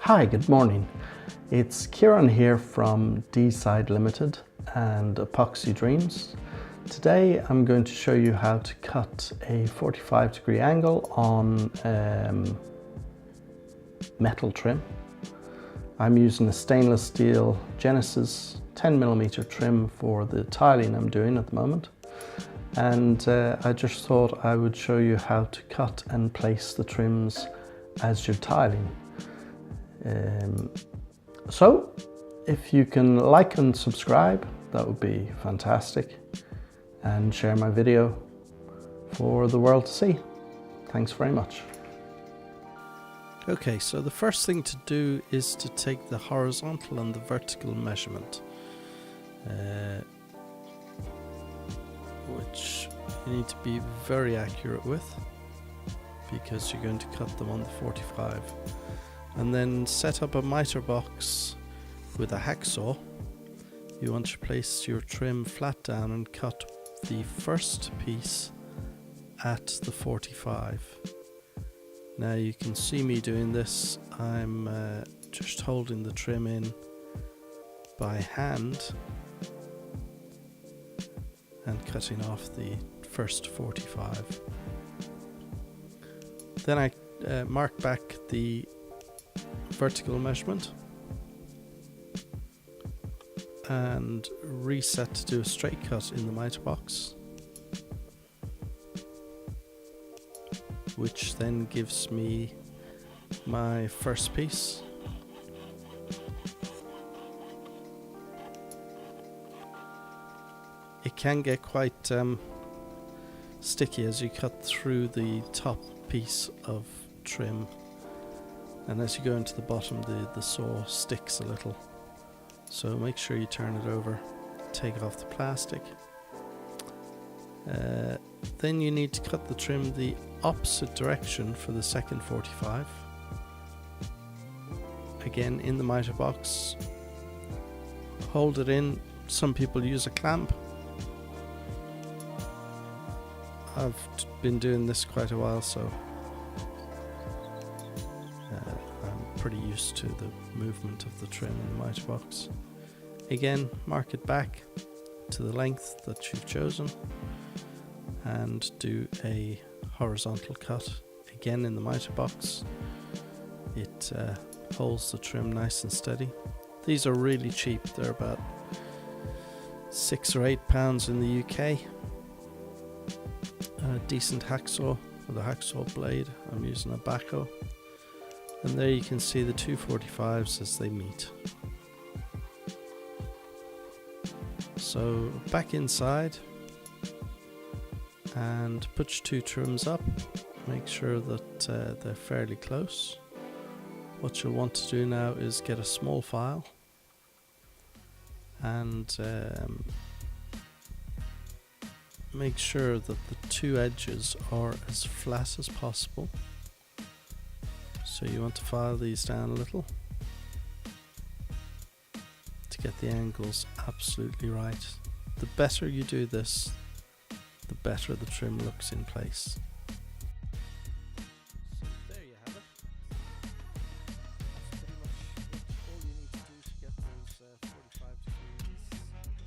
Hi, good morning. It's Kieran here from Dees Side Limited and Epoxy Dreams. Today I'm going to show you how to cut a 45-degree angle on metal trim. I'm using a stainless steel Genesis 10mm trim for the tiling I'm doing at the moment. And I just thought I would show you how to cut and place the trims as you're tiling. So if you can like and subscribe, that would be fantastic, and share my video for the world to see. Thanks very much. Okay, so the first thing to do is to take the horizontal and the vertical measurement, which you need to be very accurate with because you're going to cut them on the 45. And then set up a miter box with a hacksaw. You want to place your trim flat down and cut the first piece at the 45. Now you can see me doing this. I'm just holding the trim in by hand and cutting off the first 45. Then I mark back the vertical measurement and reset to do a straight cut in the miter box, which then gives me my first piece. It can get quite sticky as you cut through the top piece of trim, and as you go into the bottom the saw sticks a little, so make sure you turn it over, take off the plastic. Then you need to cut the trim the opposite direction for the second 45. Again in the miter box, hold it in. Some people use a clamp. I've been doing this quite a while, so I'm pretty used to the movement of the trim in the miter box. Again, mark it back to the length that you've chosen and do a horizontal cut again in the miter box. It holds the trim nice and steady. These are really cheap. They're about £6 or £8 in the UK. A decent hacksaw with a hacksaw blade. I'm using a backhoe. And there you can see the two 45s as they meet. So back inside and put your two trims up. Make sure that they're fairly close. What you'll want to do now is get a small file and make sure that the two edges are as flat as possible. So you want to file these down a little to get the angles absolutely right. The better you do this, the better the trim looks in place. So there you have it. That's pretty much all you need to do to get those 45 degrees perfect.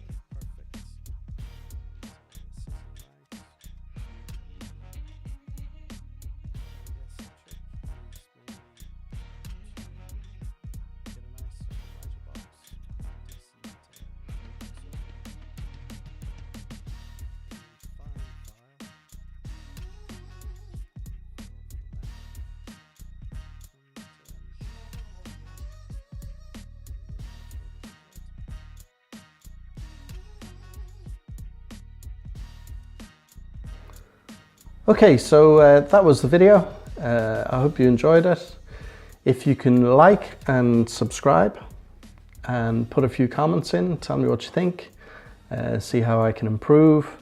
Okay, so that was the video. I hope you enjoyed it. If you can like and subscribe and put a few comments in, tell me what you think, see how I can improve,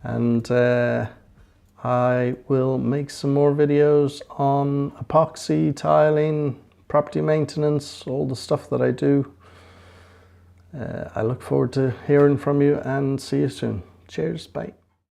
and I will make some more videos on epoxy, tiling, property maintenance, all the stuff that I do. I look forward to hearing from you and see you soon. Cheers, bye.